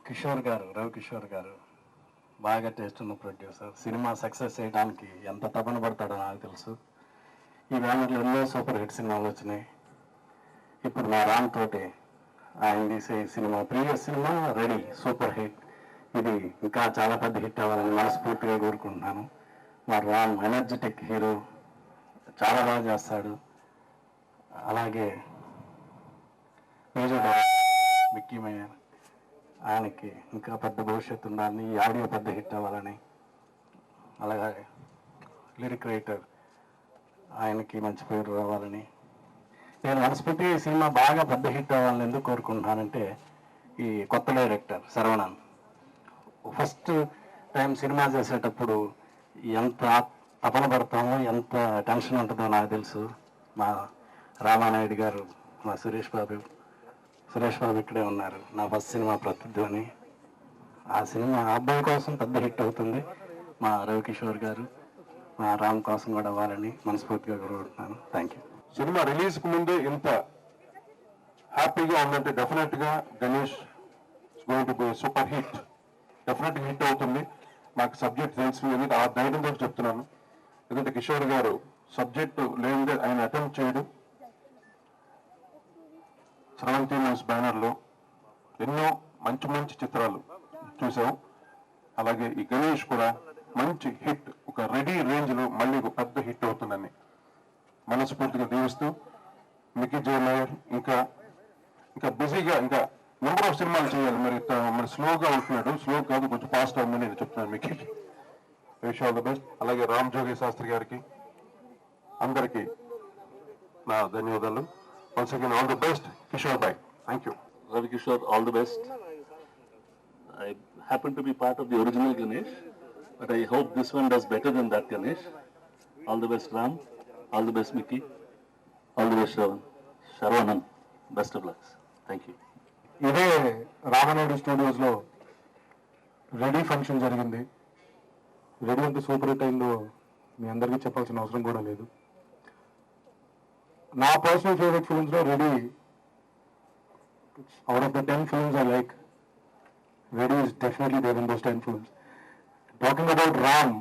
కిషోర్ గారు, రవికిషోర్ గారు బాగా టేస్ట్ ఉన్న ప్రొడ్యూసర్. సినిమా సక్సెస్ చేయడానికి ఎంత తపన పడతాడో నాకు తెలుసు. ఈ బ్యానర్లో ఎన్నో సూపర్ హిట్ సినిమాలు వచ్చినాయి. ఇప్పుడు మా రామ్ తోటి ఆయన తీసే cinema, previous cinema ready, super hit. ఇది ఇంకా చాలా పెద్ద హిట్ అవ్వాలని మనస్ఫూర్తిగా కోరుకుంటున్నాను. మా రామ్ ఎనర్జెటిక్ హీరో, చాలా బాగా చేస్తాడు. అలాగే మేజర్ మిక్కీ మేయర్, ఆయనకి ఇంకా పెద్ద భవిష్యత్తు ఉండాలని, ఈ ఆడియో పెద్ద హిట్ అవ్వాలని, అలాగే లిరిక్ రైటర్ ఆయనకి మంచి పేరు రావాలని, నేను మనస్ఫూర్తిగా ఈ సినిమా బాగా పెద్ద హిట్ అవ్వాలని ఎందుకు కోరుకుంటున్నానంటే, ఈ కొత్త director Saravanan first time cinema చేసేటప్పుడు ఎంత తపన పడతామో, ఎంత టెన్షన్ ఉంటుందో నాకు తెలుసు. మా రామానాయుడు గారు, మా సురేష్ బాబు ఇక్కడే ఉన్నారు. నా ఫస్ట్ సినిమా ప్రతిధ్వని. ఆ సినిమా ఆ అబ్బాయి కోసం పెద్ద హిట్ అవుతుంది. మా రవికిషోర్ గారు, మా రామ్ కోసం కూడా అవ్వాలని మనస్ఫూర్తిగా కోరుకుంటున్నాను. Thank you. సినిమా రిలీజ్కి ముందే ఇంత హ్యాపీగా ఉందంటే డెఫినెట్గా Ganesh going to be super hit. డెఫినెట్గా హిట్ అవుతుంది. నాకు సబ్జెక్ట్ తెలుసు, ఎందుకంటే ఆ ధైర్యంతో చెప్తున్నాను. ఎందుకంటే కిషోర్ గారు సబ్జెక్టు లేనిదే ఆయన అటెంప్ట్ చేయడం. స్రవంతి న్యూస్ బ్యానర్లో ఎన్నో మంచి చిత్రాలు చూసాం. అలాగే ఈ గణేష్ కూడా మంచి హిట్, ఒక రెడీ రేంజ్లో మళ్ళీ ఒక పెద్ద హిట్ అవుతుందని మనస్ఫూర్తిగా దీవిస్తూ, మిక్కీ జయమేయర్ ఇంకా బిజీగా ఇంకా నెంబర్ ఆఫ్ సినిమాలు చేయాలి. మరి స్లోగా ఉంటున్నాడు. స్లో కాదు, కొంచెం ఫాస్ట్ అవుతుందని నేను చెప్తున్నాను Mickey. Wish all the best. అలాగే రామ్ జోగి శాస్త్రి గారికి అందరికీ నా ధన్యవాదాలు. Once again, all the best, Kishore bhai. Thank you. Ravi Kishore, all the best. I happen to be part of the original Ganesh, but I hope this one does better than that Ganesh. All the best, Ram. All the best, Mickey. All the best, Sharwanan. Best of luck. Thank you. ఇదే రామనాయుడు స్టూడియోస్లో Ready function జరిగింది. Ready అంటే super hit అయిందో మీ అందరికీ చెప్పాల్సిన అవసరం కూడా లేదు. నా పర్సనల్ ఫేవరెట్ ఫిల్మ్స్లో Ready, out of the 10 films I like, Ready is definitely there in those 10 films. Talking about Ram,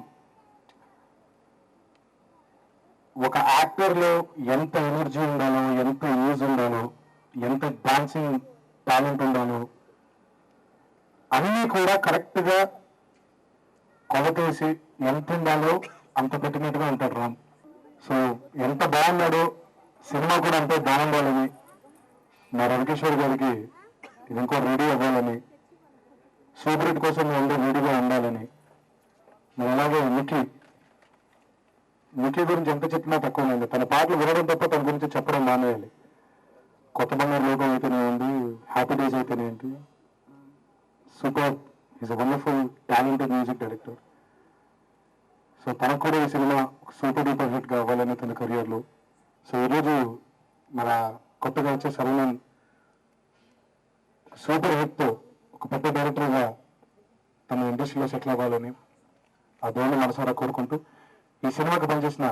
ఒక యాక్టర్లో ఎంత ఎనర్జీ ఉండాలో, ఎంత యూజ్ ఉండాలో, ఎంత డాన్సింగ్ టాలెంట్ ఉండాలో అన్నీ కూడా కరెక్ట్గా కొలతేసి ఎంత ఉండాలో అంత పెట్టినట్టుగా ఉంటాడు రామ్. సో ఎంత బాగున్నాడో సినిమా కూడా అంతే బాగుండాలని, మా రవికిషోర్ గారికి ఇది ఇంకో రెడీ అవ్వాలని, సూపర్ హిట్ కోసం మేము అందరూ రెడీగా ఉండాలని. నేను అలాగే మిక్కీ గురించి ఎంత చెప్పినా తక్కువనండి. తన పాటలు వినడం తప్ప తన గురించి చెప్పడం మానేయాలి. కొత్త బంగారు లోకం అయితేనేంటి, హ్యాపీ డేస్ అయితేనేంటి, super, is a wonderful talented music director. So తనకు కూడా ఈ సినిమా సూపర్ డూపర్ హిట్ కావాలని తన కెరియర్లో. సో ఈరోజు మన కొత్తగా వచ్చే శరవణన్ సూపర్ హిట్తో ఒక పెద్ద డైరెక్టర్గా తన ఇండస్ట్రీలో సెటిల్ అవ్వాలని ఆ దేవుని మనసారా కోరుకుంటూ, ఈ సినిమాకి పనిచేసిన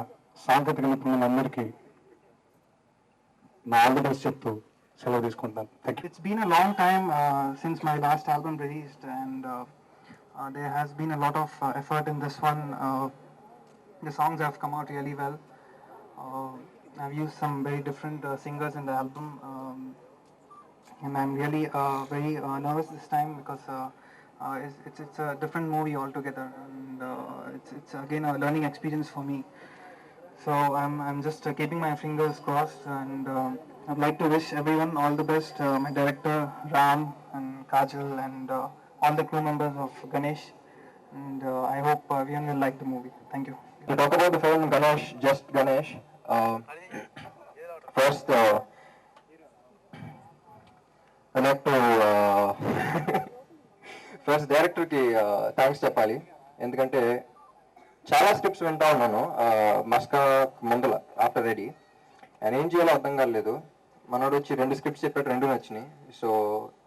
సాంకేతిక నిపుణులందరికీ నా ఆల్ ది బెస్ట్ చెప్తూ సెలవు తీసుకుంటాను. Thank you. It's been a long time since my last album released, and there has been a lot of effort in this one. The songs have come out really well. I've used some very different singers in the album, and I'm really very nervous this time because it's a different movie altogether, and it's again a learning experience for me. So I'm just keeping my fingers crossed, and I'd like to wish everyone all the best. My director Ram and Kajal and all the crew members of Ganesh, and I hope everyone will like the movie. Thank you. To talk about the film Ganesh, just Ganesh, first I'd like to first director ki thanks చెప్పాలి. ఎందుకంటే చాలా scripts వింటా ఉన్నాను మస్కా ముందల after ready, ఆయన ఏం చేయాలో అర్థం కాలేదు. మనోడు వచ్చి 2 స్క్రిప్ట్స్ చెప్పాడు, 2 నచ్చినాయి. సో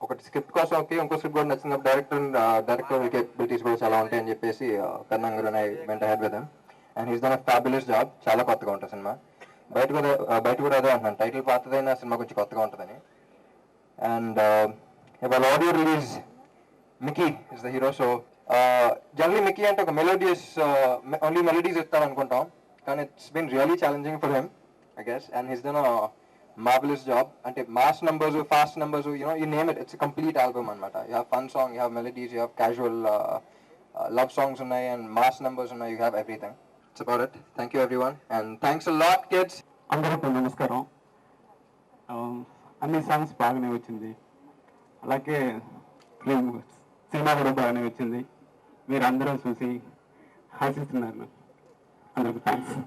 ఒకటి స్క్రిప్ట్ కోసం ఓకే, ఇంకో స్క్రిప్ట్ కూడా నచ్చింది. డైరెక్టర్ కేపబిలిటీస్ కూడా చాలా ఉంటాయని చెప్పేసి కర్ణంగర్ అని వెంట head with him, and he's done a fabulous job. చాలా కొత్తగా ఉంటుంది సినిమా. బయట కూడా అదే అంటున్నాను, టైటిల్ పాతదైనా సినిమా కొంచెం కొత్తగా ఉంటుందని. అండ్ ఇవాళ audio release Mickey is the hero. So generally Mickey అంటే ఒక మెలోడియస్ ఓన్లీ మెలోడీస్ ఇస్తాడు అనుకుంటాం, కానీ it's been really challenging for him I guess, and he's done a marvelous job. Ante mass numbers, fast numbers, you name it, it's a complete album anamata. You have fun song, you have melodies, you have casual love songs unnai, and mass numbers unnai, you have everything. It's about it. Thank you everyone, and thanks a lot kids. అందరికీ నమస్కారం. అన్ని songs బాగానే వచ్చింది, అలాగే cinema కూడా బాగానే వచ్చింది. మీరు అందరూ చూసి ఆశిస్తున్నారు. అందరికీ థ్యాంక్స్.